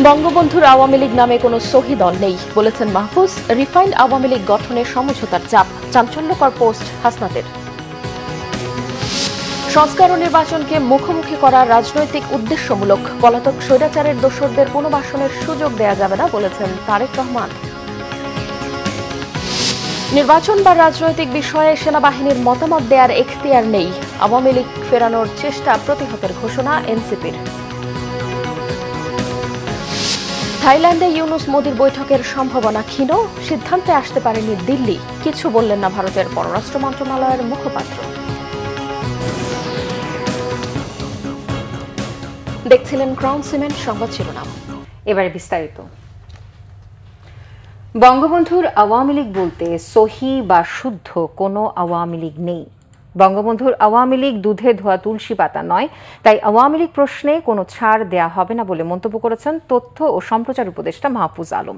বঙ্গবন্ধুর আওয়ামী লীগ নামে কোনো সহি দল নেই বলেছেন মাহফুজ। রিফাইন্ড আওয়ামী লীগ গঠনের সমঝোতার চাপ, চাঞ্চল্যকর পোস্ট হাসনাতের। সংস্কার ও নির্বাচনকে মুখোমুখি করা রাজনৈতিক উদ্দেশ্যমূলক, পলাতক স্বৈরাচারের দোসরদের পুনর্বাসনের সুযোগ দেয়া যাবে না বলেছেন তারেক রহমান। নির্বাচন বা রাজনৈতিক বিষয়ে সেনাবাহিনীর মতামত দেওয়ার এখতিয়ার নেই, আওয়ামী লীগ ফেরানোর চেষ্টা প্রতিহতের ঘোষণা এনসিপির। থাইল্যান্ডে ইউনুস মোদির বৈঠকের সম্ভাবনা ক্ষীণ, সিদ্ধান্তে আসতে পারেনি দিল্লি, কিছু বললেন না ভারতের পররাষ্ট্র মন্ত্রণালয়ের মুখপাত্র। দেখছিলেন ক্রাউন সিমেন্ট সংবাদ শিরোনাম। এবারে বিস্তারিত। বঙ্গবন্ধুর আওয়ামী লীগ বলতে সহি বা শুদ্ধ কোনো আওয়ামী লীগ নেই। বঙ্গবন্ধুর আওয়ামী লীগ দুধে ধোয়া তুলসী পাতা নয়, তাই আওয়ামী লীগ প্রশ্নে কোনো ছাড় দেয়া হবে না বলে মন্তব্য করেছেন তথ্য ও সম্প্রচার উপদেষ্টা মাহফুজ আলম।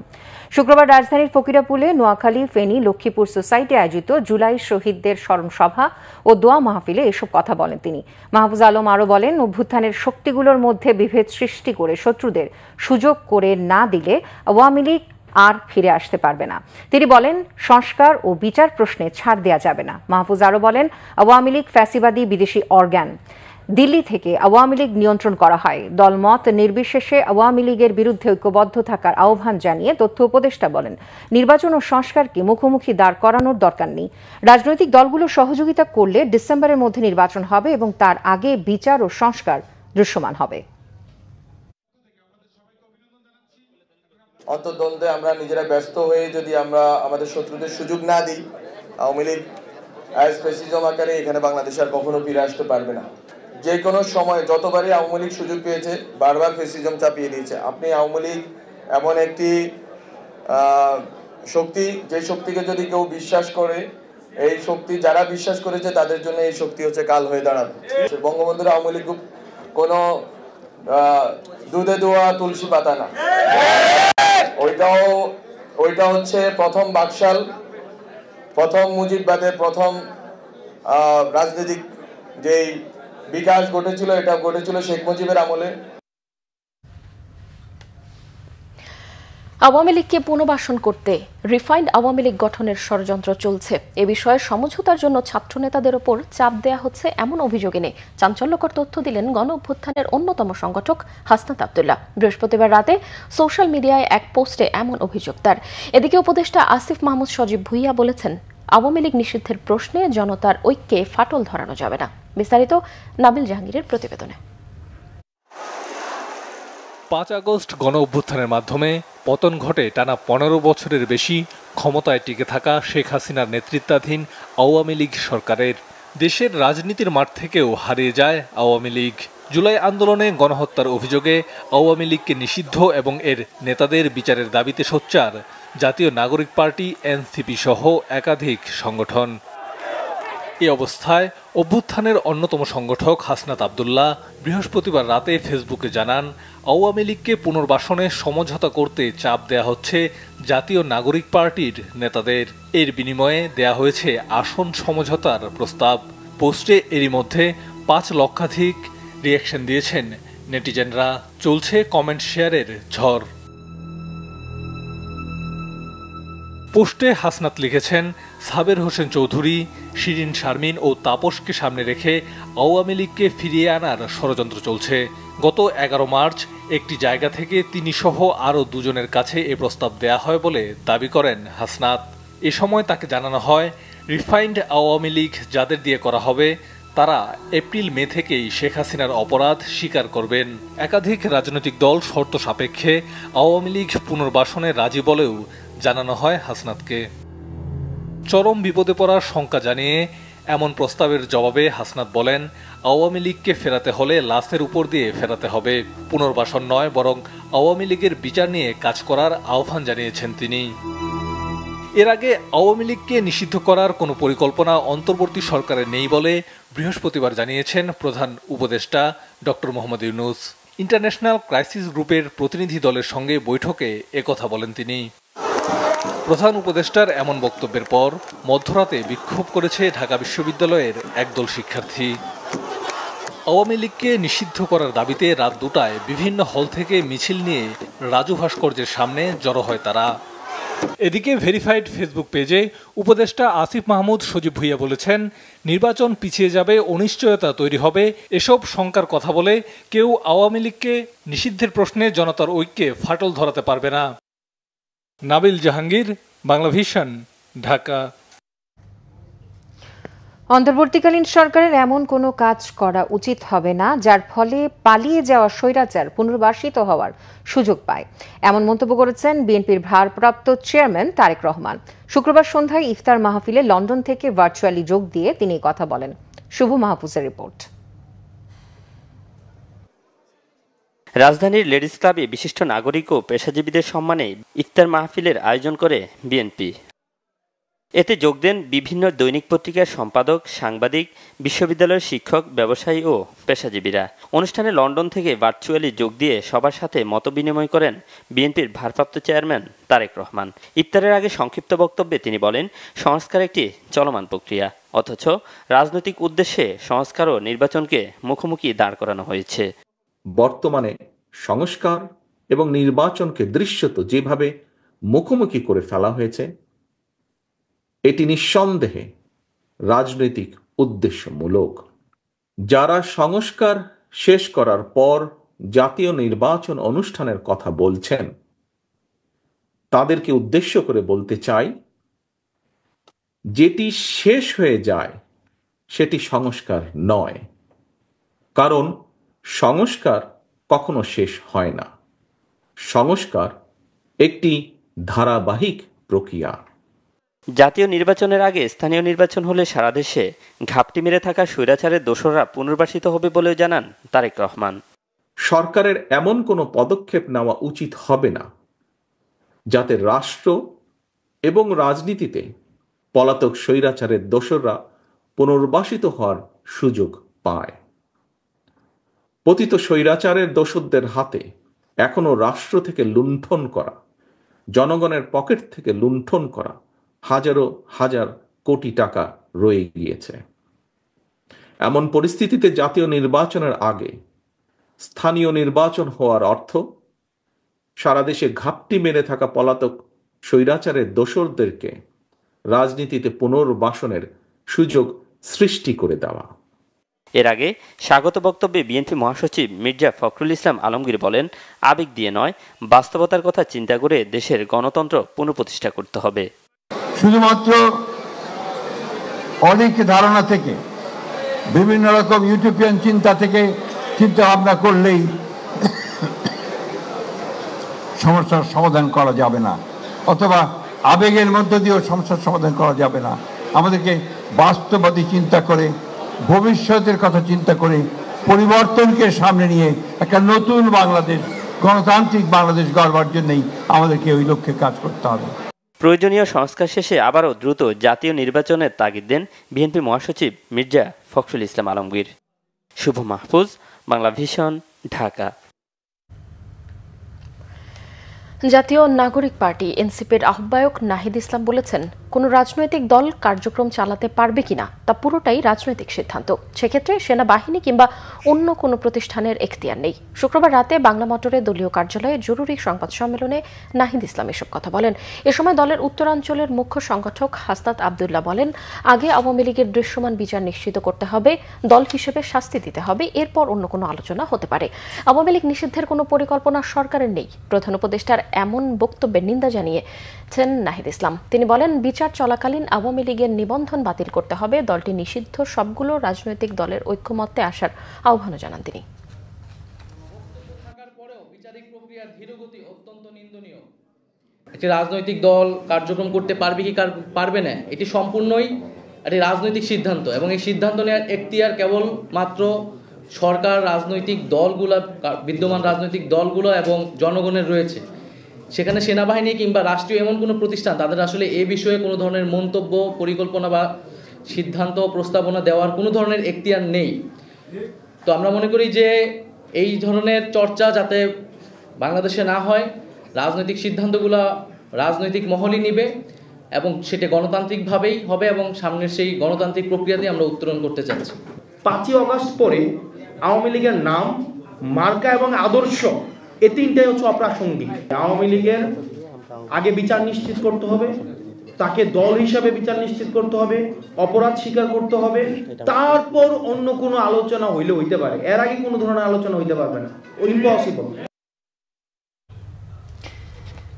শুক্রবার রাজধানীর ফকিরাপুলে, নোয়াখালী, ফেনী, লক্ষ্মীপুর সোসাইটি আয়োজিত জুলাই শহীদদের স্মরণ সভা ও দোয়া মাহফিলে এসব কথা বলেন তিনি। মাহফুজ আলম আরও বলেন, অভ্যুত্থানের শক্তিগুলোর মধ্যে বিভেদ সৃষ্টি করে শত্রুদের সুযোগ করে না দিলে আওয়ামী লীগ আর ফিরে আসতে পারবে না। তিনি বলেন, সংস্কার ও বিচার প্রশ্নে ছাড় দেয়া যাবে না। মাহফুজ আরও বলেন, আওয়ামী লীগ ফ্যাসিবাদী বিদেশি অর্গান, দিল্লি থেকে আওয়ামী লীগ নিয়ন্ত্রণ করা হয়। দলমত নির্বিশেষে আওয়ামী লীগের বিরুদ্ধে ঐক্যবদ্ধ থাকার আহ্বান জানিয়ে তথ্য উপদেষ্টা বলেন, নির্বাচন ও সংস্কারকে মুখোমুখি দাঁড় করানোর দরকার নেই। রাজনৈতিক দলগুলো সহযোগিতা করলে ডিসেম্বরের মধ্যে নির্বাচন হবে এবং তার আগে বিচার ও সংস্কার দৃশ্যমান হবে। অন্তর্দ্বন্দ্বে আমরা নিজেরা ব্যস্ত হয়ে যদি আমরা আমাদের শত্রুদের সুযোগ না দিই, আওয়ামী লীগ ফ্যাসিজম আকারে এখানে বাংলাদেশ আর কখনো ফিরে আসতে পারবে না। যে কোনো সময় যতবারই আওয়ামী লীগ সুযোগ পেয়েছে, বারবার ফ্যাসিজম চাপিয়ে দিয়েছে। আপনি আওয়ামী লীগ এমন একটি শক্তি, যে শক্তিকে যদি কেউ বিশ্বাস করে, এই শক্তি যারা বিশ্বাস করেছে তাদের জন্য এই শক্তি হচ্ছে কাল হয়ে দাঁড়াবে। বঙ্গবন্ধুর আওয়ামী লীগ কোনো দুধে ধোয়া তুলসী পাতা না। ওইটা হচ্ছে প্রথম বাকশাল, প্রথম মুজিববাদের প্রথম রাজনৈতিক যেই বিকাশ ঘটেছিল, এটা ঘটেছিল শেখ মুজিবের আমলে। আওয়ামী লীগকে পুনর্বাসন করতে রিফাইন্ড আওয়ামী লীগ গঠনের ষড়যন্ত্র চলছে। এ বিষয়ে সমঝোতার জন্য ছাত্র নেতাদের ওপর চাপ দেয়া হচ্ছে এমন অভিযোগ এনে চাঞ্চল্যকর তথ্য দিলেন গণ অভ্যুত্থানের অন্যতম সংগঠক হাসনাত আব্দুল্লাহ। বৃহস্পতিবার রাতে সোশ্যাল মিডিয়ায় এক পোস্টে এমন অভিযোগ তার। এদিকে উপদেষ্টা আসিফ মাহমুদ সজীব ভুইয়া বলেছেন, আওয়ামী লীগ নিষিদ্ধের প্রশ্নে জনতার ঐক্যে ফাটল ধরানো যাবে না। বিস্তারিত নাবিল জাহাঙ্গীরের প্রতিবেদনে। 5 আগস্ট গণ অভ্যুত্থানের মাধ্যমে পতন ঘটে টানা 15 বছরের বেশি ক্ষমতায় টিকে থাকা শেখ হাসিনার নেতৃত্বাধীন আওয়ামী লীগ সরকারের। দেশের রাজনীতির মাঠ থেকেও হারিয়ে যায় আওয়ামী লীগ। জুলাই আন্দোলনে গণহত্যার অভিযোগে আওয়ামী লীগকে নিষিদ্ধ এবং এর নেতাদের বিচারের দাবিতে সোচ্চার জাতীয় নাগরিক পার্টি এনসিপি সহ একাধিক সংগঠন। এই অবস্থায় অভ্যুত্থানের অন্যতম সংগঠক হাসনাত আব্দুল্লাহ বৃহস্পতিবার রাতে ফেসবুকে জানান, আওয়ামী লীগকে পুনর্বাসনে সমঝোতা করতে চাপ দেয়া হচ্ছে জাতীয় নাগরিক পার্টির নেতাদের। এর বিনিময়ে দেয়া হয়েছে আসন সমঝোতার প্রস্তাব। পোস্টে এরই মধ্যে 5 লক্ষাধিক রিয়াকশন দিয়েছেন নেটিজেনরা। চলছে কমেন্ট শেয়ারের ঝড়। পোস্টে হাসনাত লিখেছেন, সাবের হোসেন চৌধুরী, শিরিন শারমিন ও তাপসকে সামনে রেখে আওয়ামী লীগকে ফিরিয়ে আনার ষড়যন্ত্র চলছে। গত 11 মার্চ একটি জায়গা থেকে তিনি সহ আরও 2 জনের কাছে এ প্রস্তাব দেয়া হয় বলে দাবি করেন হাসনাত। এ সময় তাকে জানানো হয়, রিফাইন্ড আওয়ামী লীগ যাদের দিয়ে করা হবে তারা এপ্রিল-মে থেকেই শেখ হাসিনার অপরাধ স্বীকার করবেন। একাধিক রাজনৈতিক দল শর্ত সাপেক্ষে আওয়ামী লীগ পুনর্বাসনে রাজি বলেও জানানো হয় হাসনাতকে। চরম বিপদে পড়ার শঙ্কা জানিয়ে এমন প্রস্তাবের জবাবে হাসনাত বলেন, আওয়ামী লীগকে ফেরাতে হলে লাশের উপর দিয়ে ফেরাতে হবে, পুনর্বাসন নয় বরং আওয়ামী লীগের বিচার নিয়ে কাজ করার আহ্বান জানিয়েছেন তিনি। এর আগে আওয়ামী লীগকে নিষিদ্ধ করার কোনো পরিকল্পনা অন্তর্বর্তী সরকারের নেই বলে বৃহস্পতিবার জানিয়েছেন প্রধান উপদেষ্টা doctor Mohammad Yunus. International crisis গ্রুপের প্রতিনিধি দলের সঙ্গে বৈঠকে একথা বলেন তিনি। প্রধান উপদেষ্টার এমন বক্তব্যের পর মধ্যরাতে বিক্ষোভ করেছে ঢাকা বিশ্ববিদ্যালয়ের একদল শিক্ষার্থী। আওয়ামী লীগকে নিষিদ্ধ করার দাবিতে রাত 2টায় বিভিন্ন হল থেকে মিছিল নিয়ে রাজু ভাস্কর্যের সামনে জড়ো হয় তারা। এদিকে ভেরিফাইড ফেসবুক পেজে উপদেষ্টা আসিফ মাহমুদ সজীব ভুঁইয়া বলেছেন, নির্বাচন পিছিয়ে যাবে, অনিশ্চয়তা তৈরি হবে, এসব শঙ্কার কথা বলে কেউ আওয়ামী লীগকে নিষিদ্ধের প্রশ্নে জনতার ঐক্যে ফাটল ধরাতে পারবে না। নাবিল জাহাঙ্গীর, বাংলা ভিশন, ঢাকা। অন্তর্বর্তীকালীন সরকারের এমন কোনো কাজ করা উচিত হবে না যার ফলে পালিয়ে যাওয়া স্বৈরাচার পুনর্বাসিত হওয়ার সুযোগ পায়, এমন মন্তব্য করেছেন বিএনপির ভারপ্রাপ্ত চেয়ারম্যান তারেক রহমান। শুক্রবার সন্ধ্যায় ইফতার মাহফিলে লন্ডন থেকে ভার্চুয়ালি যোগ দিয়ে তিনি কথা বলেন। শুভ মাহফুজের রিপোর্ট। রাজধানীর লেডিস ক্লাবে বিশিষ্ট নাগরিক ও পেশাজীবীদের সম্মানে ইফতার মাহফিলের আয়োজন করে বিএনপি। এতে যোগ দেন বিভিন্ন দৈনিক পত্রিকার সম্পাদক, সাংবাদিক, বিশ্ববিদ্যালয়ের শিক্ষক, ব্যবসায়ী ও পেশাজীবীরা। অনুষ্ঠানে লন্ডন থেকে ভার্চুয়ালি যোগ দিয়ে সবার সাথে মতবিনিময় করেন বিএনপির ভারপ্রাপ্ত চেয়ারম্যান তারেক রহমান। ইফতারের আগে সংক্ষিপ্ত বক্তব্যে তিনি বলেন, সংস্কার একটি চলমান প্রক্রিয়া, অথচ রাজনৈতিক উদ্দেশ্যে সংস্কার ও নির্বাচনকে মুখোমুখি দাঁড় করানো হয়েছে। বর্তমানে সংস্কার এবং নির্বাচনকে দৃশ্যত যেভাবে মুখোমুখি করে ফেলা হয়েছে, এটি নিঃসন্দেহে রাজনৈতিক উদ্দেশ্যমূলক। যারা সংস্কার শেষ করার পর জাতীয় নির্বাচন অনুষ্ঠানের কথা বলছেন, তাদেরকে উদ্দেশ্য করে বলতে চাই, যেটি শেষ হয়ে যায় সেটি সংস্কার নয়, কারণ সংস্কার কখনো শেষ হয় না। সংস্কার একটি ধারাবাহিক প্রক্রিয়া। জাতীয় নির্বাচনের আগে স্থানীয় নির্বাচন হলে সারা দেশে ঘাপটি মেরে থাকা স্বৈরাচারের দোসররা পুনর্বাসিত হবে বলেও জানান তারেক রহমান। সরকারের এমন কোনো পদক্ষেপ নেওয়া উচিত হবে না যাতে রাষ্ট্র এবং রাজনীতিতে পলাতক স্বৈরাচারের দোসররা পুনর্বাসিত হওয়ার সুযোগ পায়। পতিত স্বৈরাচারের দোসরদের হাতে এখনো রাষ্ট্র থেকে লুণ্ঠন করা, জনগণের পকেট থেকে লুণ্ঠন করা হাজারো হাজার কোটি টাকা রয়ে গিয়েছে। এমন পরিস্থিতিতে জাতীয় নির্বাচনের আগে স্থানীয় নির্বাচন হওয়ার অর্থ সারা দেশে ঘাপটি মেরে থাকা পলাতক স্বৈরাচারের দোসরদেরকে রাজনীতিতে পুনর্বাসনের সুযোগ সৃষ্টি করে দেওয়া। এর আগে স্বাগত বক্তব্যে বিএনপি মহাসচিব মির্জা ফখরুল ইসলাম আলমগীর বলেন, আবেগ দিয়ে নয়, বাস্তবতার কথা চিন্তা করে দেশের গণতন্ত্র পুনঃপ্রতিষ্ঠা করতে হবে। শুধুমাত্র অনেক ধারণা থেকে, বিভিন্ন রকম ইউটোপিয়ান চিন্তা থেকে চিন্তা ভাবনা করলেই সমস্যার সমাধান করা যাবে না, অথবা আবেগের মধ্য দিয়েও সমস্যার সমাধান করা যাবে না। আমাদেরকে বাস্তববাদী চিন্তা করে, ভবিষ্যতের কথা চিন্তা করে, পরিবর্তনকে সামনে নিয়ে একটা নতুন বাংলাদেশ, গণতান্ত্রিক বাংলাদেশ গড়বার জন্যই আমাদেরকে ওই লক্ষ্যে কাজ করতে হবে। প্রয়োজনীয় সংস্কার শেষে আবারও দ্রুত জাতীয় নির্বাচনের তাগিদ দেন বিএনপি মহাসচিব মির্জা ফখরুল ইসলাম আলমগীর। শুভ মাহফুজ, বাংলা ভিশন, ঢাকা। জাতীয় নাগরিক পার্টি এনসিপির আহ্বায়ক নাহিদ ইসলাম বলেছেন, কোনো রাজনৈতিক দল কার্যক্রম চালাতে পারবে কিনা তা পুরোটাই রাজনৈতিক সিদ্ধান্ত। সেক্ষেত্রে সেনাবাহিনী কিংবা অন্য কোনো প্রতিষ্ঠানের এখতিয়ার নেই। শুক্রবার রাতে বাংলা মোটরে দলীয় কার্যালয়ে জরুরি সংবাদ সম্মেলনে নাহিদ ইসলাম এসব কথা বলেন। এ সময় দলের উত্তরাঞ্চলের মুখ্য সংগঠক হাসনাত আবদুল্লাহ বলেন, আগে আওয়ামী লীগের দৃশ্যমান বিচার নিশ্চিত করতে হবে, দল হিসেবে শাস্তি দিতে হবে, এরপর অন্য কোনো আলোচনা হতে পারে। আওয়ামী লীগ নিষিদ্ধের কোনো পরিকল্পনা সরকারের নেই। প্রধান উপদেষ্টার এমন বক্তব্যের নিন্দা জানিয়েছেন নাহিদ ইসলাম। তিনি বলেন, বিচার চলাকালীন আওয়ামী লীগের নিবন্ধন বাতিল করতে হবে, দলটি নিষিদ্ধ সবগুলো রাজনৈতিক দলের ঐক্যমত্যে আসার আহ্বান জানান তিনি। একটি রাজনৈতিক দল কার্যক্রম করতে পারবে কি পারবে না, এটি সম্পূর্ণই একটি রাজনৈতিক সিদ্ধান্ত, এবং এই সিদ্ধান্ত নেওয়ার এখতিয়ার কেবল মাত্র সরকার, রাজনৈতিক দলগুলো, বিদ্যমান রাজনৈতিক দলগুলো এবং জনগণের রয়েছে। সেখানে সেনাবাহিনী কিংবা রাষ্ট্রীয় এমন কোনো প্রতিষ্ঠান, তাদের আসলে এ বিষয়ে কোনো ধরনের মন্তব্য, পরিকল্পনা বা সিদ্ধান্ত, প্রস্তাবনা দেওয়ার কোনো ধরনের এখতিয়ার নেই। তো আমরা মনে করি যে এই ধরনের চর্চা যাতে বাংলাদেশে না হয়, রাজনৈতিক সিদ্ধান্তগুলো রাজনৈতিক মহলই নিবে এবং সেটা গণতান্ত্রিকভাবেই হবে, এবং সামনের সেই গণতান্ত্রিক প্রক্রিয়াতে আমরা উত্তরণ করতে চাচ্ছি। 5ই আগস্ট পরে আওয়ামী লীগের নাম, মার্কা এবং আদর্শ, এই তিনটাই হচ্ছে অপ্রাসঙ্গিক। আওয়ামী লীগের আগে বিচার নিশ্চিত করতে হবে, তাকে দল হিসাবে বিচার নিশ্চিত করতে হবে, অপরাধ স্বীকার করতে হবে, তারপর অন্য কোনো আলোচনা হইতে পারে। এর আগে কোনো ধরনের আলোচনা হইতে পারবে না, ইম্পসিবল।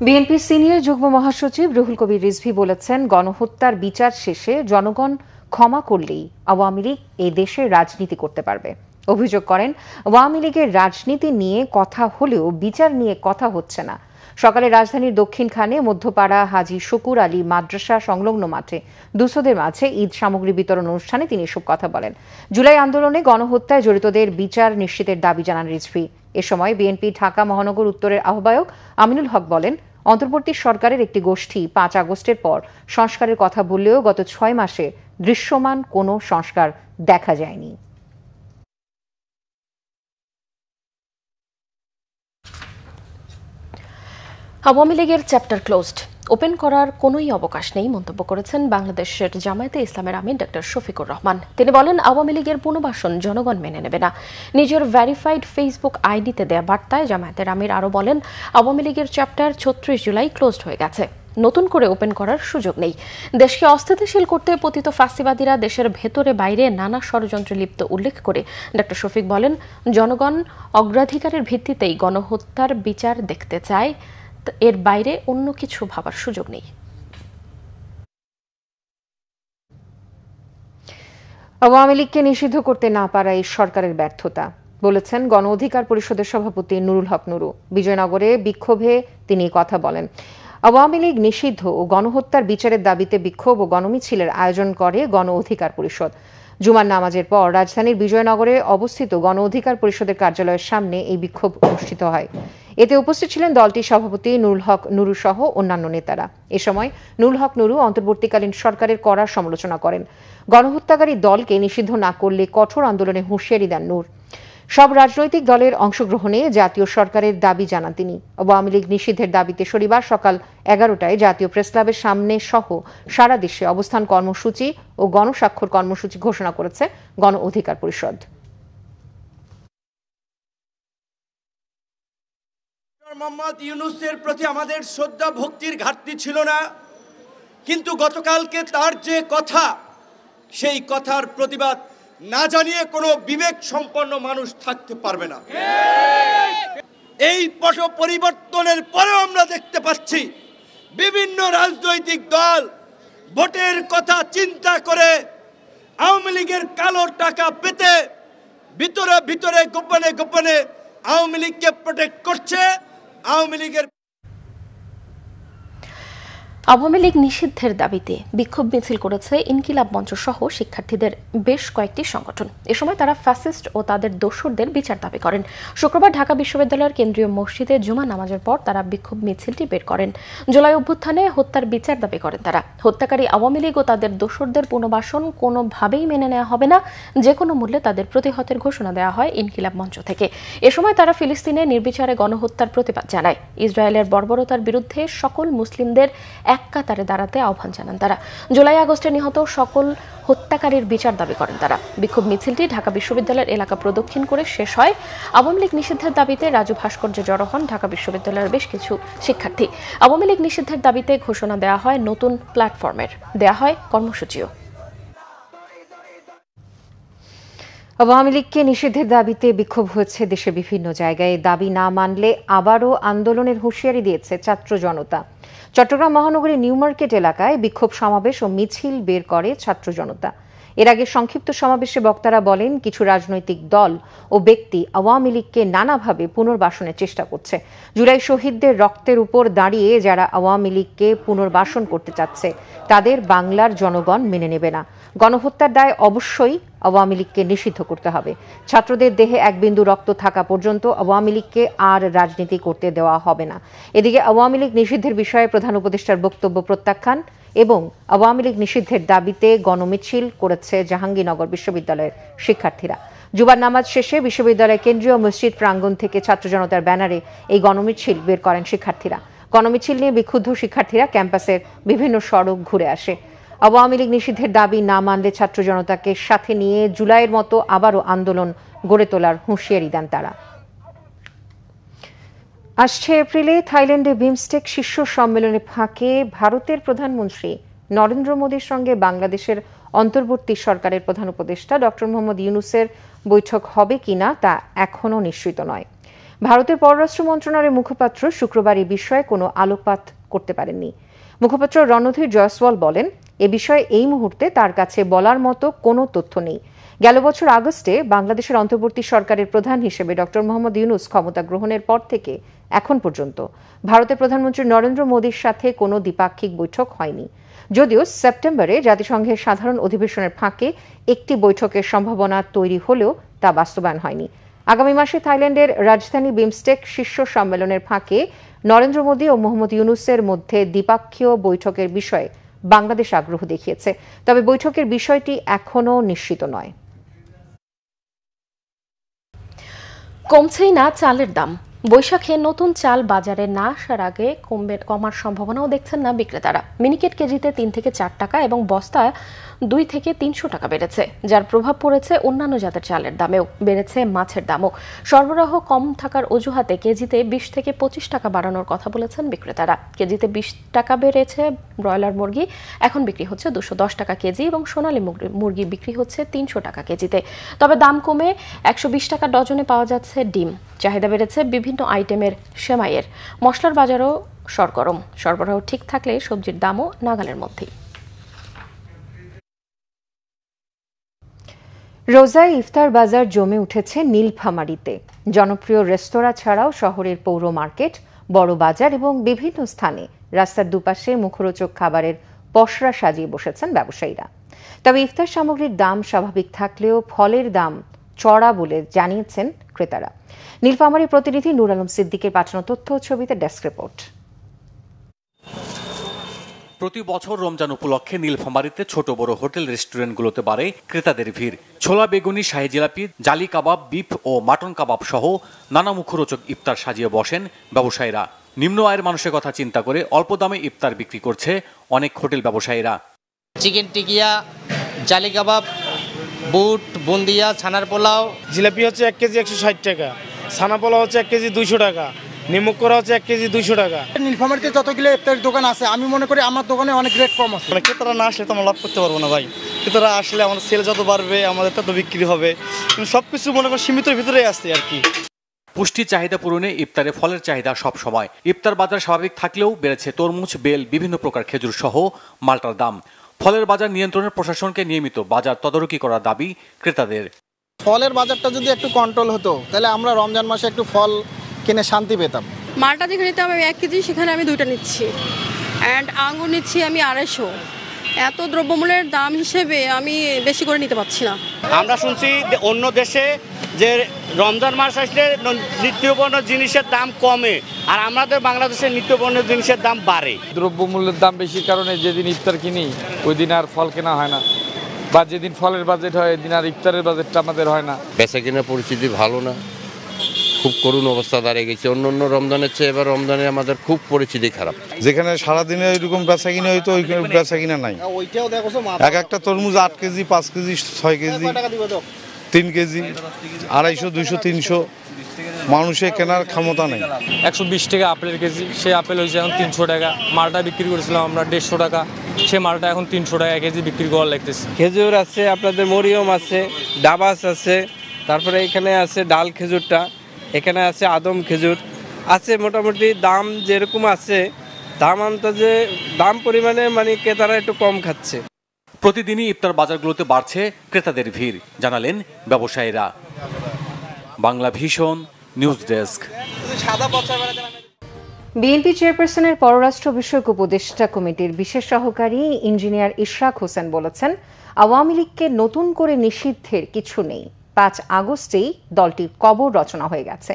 বিএনপির সিনিয়র যুগ্ম মহাসচিব রুহুল কবির রিজভী বলেছেন, গণহত্যার বিচার শেষে জনগণ ক্ষমা করলেই আওয়ামী লীগ এই দেশে রাজনীতি করতে পারবে। অভিযোগ করেন, আওয়ামী লীগের রাজনীতি নিয়ে কথা হলেও বিচার নিয়ে কথা হচ্ছে না। সকালে রাজধানীর দক্ষিণখানে মধ্যপাড়া হাজী শুকুর আলী মাদ্রাসা সংলগ্ন মাঠে দুস্থদের মাঝে ঈদ সামগ্রী বিতরণ অনুষ্ঠানে তিনি এসব কথা বলেন। জুলাই আন্দোলনে গণহত্যায় জড়িতদের বিচার নিশ্চিতের দাবি জানান রিজভী। এ সময় বিএনপি ঢাকা মহানগর উত্তরের আহ্বায়ক আমিনুল হক বলেন, অন্তর্বর্তী সরকারের একটি গোষ্ঠী 5 আগস্টের পর সংস্কারের কথা বললেও গত 6 মাসে দৃশ্যমান কোনো সংস্কার দেখা যায়নি। আওয়ামী লীগের চ্যাপ্টার ক্লোজড, ওপেন করার কোনোই অবকাশ নেই মন্তব্য করেছেন বাংলাদেশের জামায়াতে ইসলামের আমির ডক্টর শফিকুর রহমান। তিনি বলেন, আওয়ামী লীগের পুনর্বাসন জনগণ মেনে নেবে না। নিজের ভেরিফাইড ফেসবুক আইডিতে দেয়া বার্তায় জামায়াতের আমির আরও বলেন, আওয়ামী লীগের চ্যাপ্টার 36 জুলাই ক্লোজড হয়ে গেছে, নতুন করে ওপেন করার সুযোগ নেই। দেশকে অস্থিতিশীল করতে পতিত ফাঁসিবাদীরা দেশের ভেতরে বাইরে নানা ষড়যন্ত্রে লিপ্ত উল্লেখ করে ডক্টর শফিক বলেন, জনগণ অগ্রাধিকারের ভিত্তিতেই গণহত্যার বিচার দেখতে চায়, এর বাইরে অন্য কিছু ভাবার সুযোগ নেই। আওয়ামী লীগকে নিষিদ্ধ করতে না পারাই সরকারের ব্যর্থতা বলেছেন গণ অধিকার পরিষদের সভাপতি নুরুল হক নুরু। বিজয়নগরে বিক্ষোভে তিনি কথা বলেন। আওয়ামী লীগ নিষিদ্ধ ও গণহত্যার বিচারের দাবিতে বিক্ষোভ ও গণমিছিলের আয়োজন করে গণ অধিকার পরিষদ। জুমার নামাজের পর রাজধানীর বিজয়নগরে অবস্থিত গণ অধিকার পরিষদের কার্যালয়ের সামনে এই বিক্ষোভ অনুষ্ঠিত হয়। এতে উপস্থিত ছিলেন দলটির সভাপতি নুরুল হক নুরু সহ অন্যান্য নেতারা। এ সময় নুরুল হক নুরু অন্তর্বর্তীকালীন সরকারের কড়া সমালোচনা করেন। গণহত্যাকারী দলকে নিষিদ্ধ না করলে কঠোর আন্দোলনে হুঁশিয়ারি দেন নূর। সব রাজনৈতিক দলের অংশগ্রহণে জাতীয় সরকারের দাবি জানান তিনি। আওয়ামী লীগ নিষিদ্ধের দাবিতে শনিবার সকাল 11টায় জাতীয় প্রেসক্লাবের সামনে সহ সারা দেশে অবস্থান কর্মসূচি ও গণস্বাক্ষর কর্মসূচি ঘোষণা করেছে গণ অধিকার পরিষদ। মোহাম্মদ ইউনূসের প্রতি আমাদের শ্রদ্ধা ভক্তির ঘাটতি ছিল না, কিন্তু গতকালকে তার যে কথা, সেই কথার প্রতিবাদ না জানিয়ে কোনো বিবেক সম্পন্ন মানুষ থাকতে পারবে না। এই পট পরিবর্তনের পরেও আমরা দেখতে পাচ্ছি বিভিন্ন রাজনৈতিক দল ভোটের কথা চিন্তা করে আওয়ামী লীগের কালো টাকা পেতে ভিতরে ভিতরে গোপনে গোপনে আওয়ামী লীগকে প্রোটেক্ট করছে। আওয়ামী লীগের আওয়ামী লীগ নিষিদ্ধের দাবিতে বিক্ষোভ মিছিল করেছে ইনকিলাব মঞ্চ সহ শিক্ষার্থীদের বেশ কয়েকটি সংগঠন। এ সময় তারা ফ্যাসিস্ট ও তাদের দোসরদের বিচার দাবি করেন। শুক্রবার ঢাকা বিশ্ববিদ্যালয়ের কেন্দ্রীয় মসজিদে জুমা নামাজের পর তারা বিক্ষোভ মিছিলটি বের করেন। জুলাই অভ্যুত্থানে হত্যার বিচার দাবি করেন তারা। হত্যাকারী আওয়ামী লীগ ও তাদের দোসরদের পুনর্বাসন কোনোভাবেই মেনে নেওয়া হবে না, যে কোনো মূল্যে তাদের প্রতিহতের ঘোষণা দেওয়া হয় ইনকিলাব মঞ্চ থেকে। এ সময় তারা ফিলিস্তিনে নির্বিচারে গণহত্যার প্রতিবাদ জানায়। ইসরায়েলের বর্বরতার বিরুদ্ধে সকল মুসলিমদের এক কাতারে দাঁড়াতে আহ্বান জানান তারা। জুলাই আগস্টে নিহত সকল হত্যাকারীর বিচার দাবি করেন তারা। বিক্ষোভ মিছিলটি ঢাকা বিশ্ববিদ্যালয়ের এলাকা প্রদক্ষিণ করে শেষ হয়। আওয়ামী লীগ নিষিদ্ধের দাবিতে রাজু ভাস্কর্যে জড়ো হন ঢাকা বিশ্ববিদ্যালয়ের বেশ কিছু শিক্ষার্থী। আওয়ামী লীগ নিষিদ্ধের দাবিতে ঘোষণা দেওয়া হয় নতুন প্ল্যাটফর্মের, দেওয়া হয় কর্মসূচিও। আওয়ামী লীগকে নিষিদ্ধের দাবিতে বিক্ষোভ হয়েছে দেশের বিভিন্ন জায়গায়। দাবি না মানলে আবারও আন্দোলনের হুঁশিয়ারি দিয়েছে ছাত্র জনতা। চট্টগ্রাম মহানগরীর নিউ মার্কেট এলাকায় বিক্ষোভ সমাবেশ ও মিছিল বের করে ছাত্র জনতা। এর আগে সংক্ষিপ্ত সমাবেশে বক্তারা বলেন, কিছু রাজনৈতিক দল ও ব্যক্তি আওয়ামী লীগকে নানাভাবে পুনর্বাসনের চেষ্টা করছে। জুলাই শহীদদের রক্তের উপর দাঁড়িয়ে যারা আওয়ামী লীগকে পুনর্বাসন করতে চাচ্ছে তাদের বাংলার জনগণ মেনে নেবে না। গণহত্যার দায় অবশ্যই আওয়ামী লীগকে নিষিদ্ধ করতে হবে। ছাত্রদের দেহে এক বিন্দু রক্ত থাকা পর্যন্ত আওয়ামী লীগকে আর রাজনীতি করতে দেওয়া হবে না। এদিকে আওয়ামী লীগ নিষিদ্ধের বিষয়ে প্রধান উপদেষ্টার বক্তব্য প্রত্যাখ্যান এবং আওয়ামী লীগ নিষিদ্ধের দাবিতে গণমিছিল করেছে জাহাঙ্গীরনগর বিশ্ববিদ্যালয়ের শিক্ষার্থীরা। জুমার নামাজ শেষে বিশ্ববিদ্যালয়ের কেন্দ্রীয় মসজিদ প্রাঙ্গণ থেকে ছাত্র জনতার ব্যানারে এই গণমিছিল বের করেন শিক্ষার্থীরা। গণমিছিল নিয়ে বিক্ষুব্ধ শিক্ষার্থীরা ক্যাম্পাসের বিভিন্ন সড়ক ঘুরে আসে। আওয়ামী লীগ নিষিদ্ধের দাবি না মানলে ছাত্র জনতাকে সাথে নিয়ে জুলাইয়ের মতো আবারও আন্দোলন গড়ে তোলার হুঁশিয়ারি দেন তারা। আসছে এপ্রিলে থাইল্যান্ডে বিমস্টেক শীর্ষ সম্মেলনে ফাঁকে ভারতের প্রধানমন্ত্রী নরেন্দ্র মোদীর সঙ্গে বাংলাদেশের অন্তর্বর্তী সরকারের প্রধান উপদেষ্টা ডক্টর মোহাম্মদ ইউনূসের বৈঠক হবে কিনা তা এখনও নিশ্চিত নয়। ভারতের পররাষ্ট্র মন্ত্রণালয়ের মুখপাত্র শুক্রবার এ বিষয়ে কোনো আলোকপাত করতে পারেননি। মুখপাত্র রণধীর জয়সওয়াল বলেন, এ বিষয়ে এই মুহূর্তে তার কাছে বলার মতো কোনো তথ্য নেই। গেল বছর আগস্টে বাংলাদেশের অন্তর্বর্তী সরকারের প্রধান হিসেবে ডক্টর মোহাম্মদ ইউনূস ক্ষমতা গ্রহণের পর থেকে এখন পর্যন্ত ভারতের প্রধানমন্ত্রী নরেন্দ্র মোদীর সাথে কোনো দ্বিপাক্ষিক বৈঠক হয়নি। যদিও সেপ্টেম্বরে জাতিসংঘের সাধারণ অধিবেশনের ফাঁকে একটি বৈঠকের সম্ভাবনা তৈরি হলেও তা বাস্তবায়ন হয়নি। আগামী মাসে থাইল্যান্ডের রাজধানী বিমস্টেক শীর্ষ সম্মেলনের ফাঁকে নরেন্দ্র মোদী ও মোহাম্মদ ইউনূসের মধ্যে দ্বিপাক্ষীয় বৈঠকের বিষয়ে বাংলাদেশ আগ্রহ দেখিয়েছে, তবে বৈঠকের বিষয়টি এখনও নিশ্চিত নয়। কমছেই না চালের দাম। বৈশাখে নতুন চাল বাজারে না আসার আগে কমার সম্ভাবনাও দেখছেন না বিক্রেতারা। মিনিকেট কেজিতে 3 থেকে 4 টাকা এবং বস্তা 2 থেকে 300 টাকা বেড়েছে, যার প্রভাব পড়েছে অন্যান্য জাতের চালের দামেও। বেড়েছে মাছের দামও। সরবরাহ কম থাকার অজুহাতে কেজিতে 20 থেকে 25 টাকা বাড়ানোর কথা বলেছেন বিক্রেতারা। কেজিতে 20 টাকা বেড়েছে ব্রয়লার মুরগি, এখন বিক্রি হচ্ছে 210 টাকা কেজি এবং সোনালী মুরগি বিক্রি হচ্ছে 300 টাকা কেজিতে। তবে দাম কমে 120 টাকা ডজনে পাওয়া যাচ্ছে ডিম। চাহিদা বেড়েছে বিভিন্ন আইটেমের সেমাইয়ের। মশলার বাজারও সরগরম। সরবরাহ ঠিক থাকলে সবজির দামও নাগালের মধ্যেই। রোজায় ইফতার বাজার জমে উঠেছে নীলফামারীতে। জনপ্রিয় রেস্তোরাঁ ছাড়াও শহরের পৌর মার্কেট, বড় বাজার এবং বিভিন্ন স্থানে রাস্তার দুপাশে মুখরোচক খাবারের পসরা সাজিয়ে বসেছেন ব্যবসায়ীরা। তবে ইফতার সামগ্রীর দাম স্বাভাবিক থাকলেও ফলের দাম চড়া বলে জানিয়েছেন ক্রেতারা। নীলফামারী প্রতিনিধি নূর আলম সিদ্দিকের পাঠানো তথ্য ছবিতে ডেস্ক রিপোর্ট। প্রতি বছর রমজান উপলক্ষে নীলফামারীতে ছোট বড় হোটেল রেস্টুরেন্টগুলোতে বাড়ে ক্রেতাদের ভিড়। ছোলা বেগুনি, শাহী জিলাপি, জালি কাবাব, বিফ ও মাটন কাবাব সহ নানা মুখরোচক ইফতার সাজিয়ে বসেন ব্যবসায়ীরা। নিম্ন আয়ের মানুষের কথা চিন্তা করে অল্প দামে ইফতার বিক্রি করছে অনেক হোটেল ব্যবসায়ীরা। চিকেন টিকিয়া, জালি কাবাব, বুট, বুন্দিয়া, ছানার পোলাও। জিলাপি হচ্ছে 1 কেজি 160 টাকা, ছানা পোলাও হচ্ছে 1 কেজি 200 টাকা, নিমক করা হচ্ছে 1 কেজি 200 টাকা। নীলফামারীতে যতগুলো ইফতারের দোকান আছে আমি মনে করি আমার দোকানে অনেক রেট কম আছে। ক্রেতারা না আসলে তো আমরা লাভ করতে পারবো না ভাই। ক্রেতারা আসলে আমাদের সেল যত বাড়বে আমাদের তত বিক্রি হবে। সবকিছু মনে করি সীমিতের ভিতরে আছে আর কি। পুষ্টি চাহিদা পূরণে ইফতারে ফলের চাহিদা সব সময়। ইফতার বাজার স্বাভাবিক থাকলেও বেড়েছে তরমুজ, বেল, বিভিন্ন প্রকার খেজুর সহ মালটার দাম। ফলের বাজার নিয়ন্ত্রণের প্রশাসনকে নিয়মিত বাজার তদারকি করার দাবি ক্রেতাদের। ফলের বাজারটা যদি একটু কন্ট্রোল হতো তাহলে আমরা রমজান মাসে একটু ফল কিনে শান্তি পেতাম। মালটা যেখানে নিতে হবে 1 কেজি, সেখানে আমি 2টা নিচ্ছি। অ্যান্ড আঙ্গুর নিচ্ছি আমি 250। এত দ্রব্যমূল্যের দাম হিসেবে আমি বেশি করে নিতে পারছি না। আমরা শুনছি অন্য দেশে যে রমজান মাস আসলে নিত্যপণ্য জিনিসের দাম কমে, আর আমাদের বাংলাদেশের নিত্যপণ্য জিনিসের দাম বাড়ে। দ্রব্যমূল্যের দাম বেশির কারণে যেদিন ইফতার কিনি ওই দিন আর ফল কেনা হয় না, বা যেদিন ফলের বাজেট হয় এদিন আর ইফতারের বাজেটটা আমাদের হয় না। বেচা কেনার পরিস্থিতি ভালো না, খুব করুণ অবস্থা দাঁড়িয়ে গেছে। অন্য রমজানের চেয়ে এবার রমজানে আমাদের খুব পরিস্থিতি খারাপ। যেখানে সারাদিনে এরকম বেচা কিনা হইতো ওই বেচা কিনা নাই। একটা তরমুজ 8 কেজি, 5 কেজি, 6 কেজি, 3 কেজি, 250, 200, 300 মানুষের কেনার ক্ষমতা নেই। 120 টাকা আপেলের কেজি, সেই আপেল হয়েছে এখন 300 টাকা। মালটা বিক্রি করেছিলাম আমরা 150 টাকা, সে মালটা এখন 300 টাকা কেজি বিক্রি করা লাগতেছে। খেজুর আছে, আপনাদের মরিয়ম আছে, ডাবাস আছে, তারপরে এখানে আছে ডাল খেজুরটা, এখানে আছে আদম খেজুর আছে। মোটামুটি দাম যেরকম আছে দাম আন্দাজে দাম পরিমাণে মানে ক্রেতারা একটু কম খাচ্ছে। প্রতিদিনই ইফতার বাজারগুলোতে বাড়ছে ক্রেতাদের ভিড়, জানালেন ব্যবসায়ীরা। Bangla vision news desk. BNP চেয়ারপারসনের পররাষ্ট্র বিষয়ক উপদেষ্টা কমিটির বিশেষ সহকারী ইঞ্জিনিয়ার ইশরাক হোসেন বলেছেন, আওয়ামী লীগকে নতুন করে নিষিদ্ধের কিছু নেই। 5 আগস্টেই দলটির কবর রচনা হয়ে গেছে।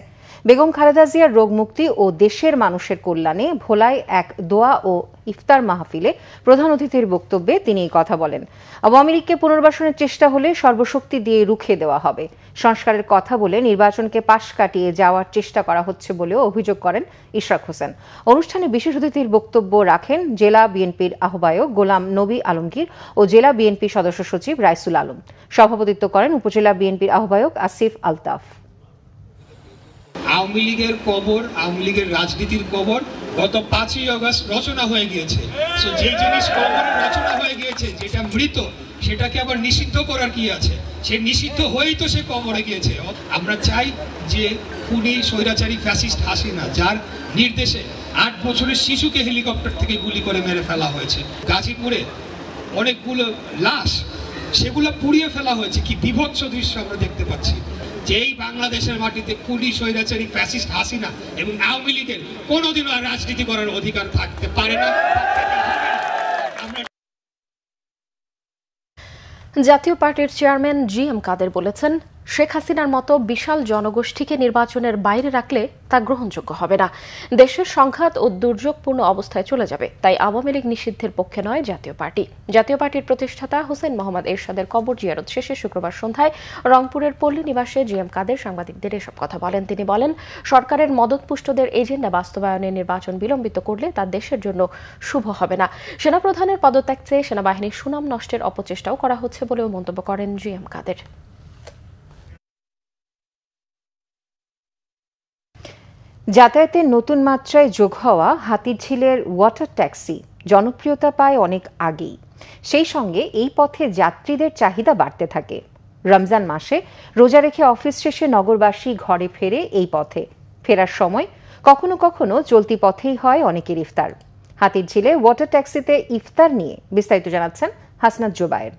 বেগম খালেদা জিয়ার রোগ মুক্তি ও দেশের মানুষের কল্যাণে ভোলায় এক দোয়া ও ইফতার মাহফিলে প্রধান অতিথির বক্তব্যে তিনি এই কথা বলেন। আওয়ামী লীগকে পুনর্বাসনের চেষ্টা হলে সর্বশক্তি দিয়ে রুখে দেওয়া হবে। সংস্কারের কথা বলে নির্বাচনকে পাশ কাটিয়ে যাওয়ার চেষ্টা করা হচ্ছে বলেও অভিযোগ করেন ইশরাক হোসেন। অনুষ্ঠানে বিশেষ অতিথির বক্তব্য রাখেন জেলা বিএনপির আহ্বায়ক গোলাম নবী আলমগীর ও জেলা বিএনপি সদস্য সচিব রাইসুল আলম। সভাপতিত্ব করেন উপজেলা বিএনপির আহ্বায়ক আসিফ আলতাফ। আওয়ামী লীগের কবর, আওয়ামী লীগের রাজনীতির কবর গত 5ই আগস্ট রচনা হয়ে গিয়েছে। যে জিনিস কবরে রচনা হয়ে গিয়েছে, যেটা মৃত, সেটাকে আবার নিষিদ্ধ করার কি আছে? সে নিষিদ্ধ হয়েই তো সে কবরে গিয়েছে। আমরা চাই যে খুনি স্বৈরাচারী ফ্যাসিস্ট হাসিনা, যার নির্দেশে 8 বছরের শিশুকে হেলিকপ্টার থেকে গুলি করে মেরে ফেলা হয়েছে, গাজীপুরে অনেকগুলো লাশ সেগুলো পুড়িয়ে ফেলা হয়েছে, কি বিভৎস দৃশ্য আমরা দেখতে পাচ্ছি। যেই বাংলাদেশের মাটিতে খুনি স্বৈরাচারী ফ্যাসিস্ট হাসিনা এবং আওয়ামী লীগের কোনোদিনও আর রাজনীতি করার অধিকার থাকতে পারে না। জাতীয় পার্টির চেয়ারম্যান জিএম কাদের বলেছেন, শেখ হাসিনার মতো বিশাল জনগোষ্ঠীকে নির্বাচনের বাইরে রাখলে তা গ্রহণযোগ্য হবে না। দেশের সংঘাত ও দুর্যোগপূর্ণ অবস্থায় চলে যাবে। তাই আওয়ামী লীগ নিষিদ্ধের পক্ষে নয় জাতীয় পার্টি। জাতীয় পার্টির প্রতিষ্ঠাতা হোসেন মোহাম্মদ এরশাদের কবর জিয়ারত শেষে শুক্রবার সন্ধ্যায় রংপুরের পল্লী নিবাসে জিএম কাদের সাংবাদিকদের এসব কথা বলেন। তিনি বলেন, সরকারের মদতপুষ্টদের এজেন্ডা বাস্তবায়নে নির্বাচন বিলম্বিত করলে তা দেশের জন্য শুভ হবে না। সেনাপ্রধানের পদত্যাগ চেয়ে সেনাবাহিনীর সুনাম নষ্টের অপচেষ্টাও করা হচ্ছে বলেও মন্তব্য করেন জিএম কাদের। যাতায়াতের নতুন মাত্রায় যোগ হওয়া হাতিরঝিলের ওয়াটার ট্যাক্সি জনপ্রিয়তা পায় অনেক আগেই। সেই সঙ্গে এই পথে যাত্রীদের চাহিদা বাড়তে থাকে। রমজান মাসে রোজা রেখে অফিস শেষে নগরবাসী ঘরে ফেরে এই পথে। ফেরার সময় কখনো কখনো চলতি পথেই হয় অনেকের ইফতার। হাতিরঝিলে ওয়াটার ট্যাক্সিতে ইফতার নিয়ে বিস্তারিত জানাচ্ছেন হাসনাত জুবায়ের।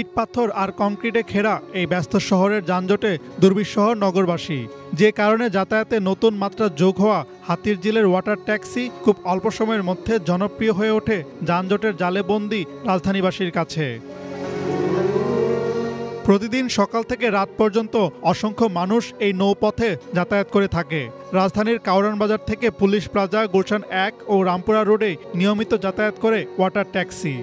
ইট পাথর আর কংক্রিটে ঘেরা এই ব্যস্ত শহরের যানজটে দুর্বিষহ নগরবাসী, যে কারণে যাতায়াতে নতুন মাত্রা যোগ হওয়া হাতিরঝিলের ওয়াটার ট্যাক্সি খুব অল্প সময়ের মধ্যে জনপ্রিয় হয়ে ওঠে যানজটের জালে বন্দী রাজধানীবাসীর কাছে। প্রতিদিন সকাল থেকে রাত পর্যন্ত অসংখ্য মানুষ এই নৌপথে যাতায়াত করে থাকে। রাজধানীর কাউরান বাজার থেকে পুলিশ প্লাজা, গুলশান 1 ও রামপুরা রোডে নিয়মিত যাতায়াত করে ওয়াটার ট্যাক্সি।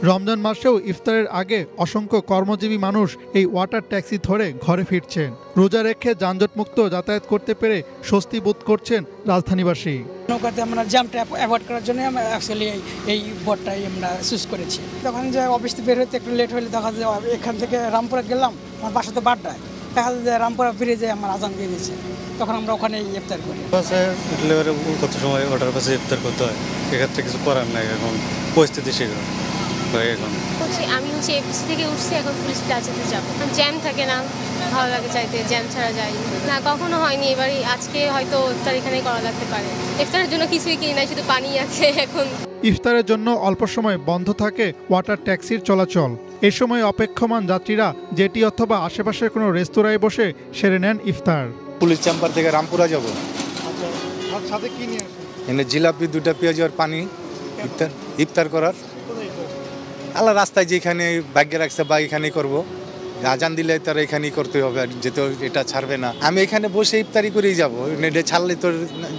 রমজান মাসেও ইফতারের আগে অসংখ্য কর্মজীবী মানুষ এই ওয়াটার ট্যাক্সি ধরে ঘরে ফিরছেন। রোজা রেখে যানজটমুক্ত যাতায়াত করতে পেরে স্বস্তি বোধ করছেন রাজধানীবাসী। নৌকাতে আমরা জ্যামটা অ্যাভয়েড করার জন্য আমরা অ্যাকচুয়ালি এই বোটটাই আমরা চুজ করেছি। তখন যে অফিস থেকে বের হতে একটু লেট হলে দেখা যায় এখান থেকে রামপুরা গেলাম, আমার বাসাতে বাড্ডায়, দেখা যায় যে রামপুরা ফিরে যায় আমার আজান দিয়ে দিয়েছে, তখন আমরা ওখানে ইফতার করি। কত সময় ওটার কাছে ইফতার করতে হয়, এক্ষেত্রে কিছু করার নাই, এখন পরিস্থিতি সেগুলো। আমি এপিসি থেকে উঠছি, এখন পুলিশ প্লাজাতে যাবো। জ্যাম থাকে না, ভালো লাগে চাইতে, জ্যাম ছাড়া যাই না, কখনো হয়নি। এবারই আজকে হয়তো ইফতার এখানেই করা লাগতে পারে। ইফতারের জন্য কিছুই কিনি না, শুধু পানি আছে এখন। ইফতারের জন্য অল্প সময় বন্ধ থাকে ওয়াটার ট্যাক্সির চলাচল। এই সময় অপেক্ষমান যাত্রীরা জেটি অথবা আশেপাশের কোনো রেস্তোরাঁয় বসে সেরে নেন ইফতার। পুলিশ চেম্বার থেকে রামপুরা যাব, সাথে কি নিয়ে এনে জিলাপি, 2টা পেঁয়াজ আর পানি, ইফতার করার। আল্লাহ রাস্তায় যেখানে ভাগ্যে রাখছে বা এখানেই করবো, আজান দিলে তার এখানেই করতে হবে, আর যেতে এটা ছাড়বে না। আমি এখানে বসে ইফতারি করেই যাবো, নেটে ছাড়লে তো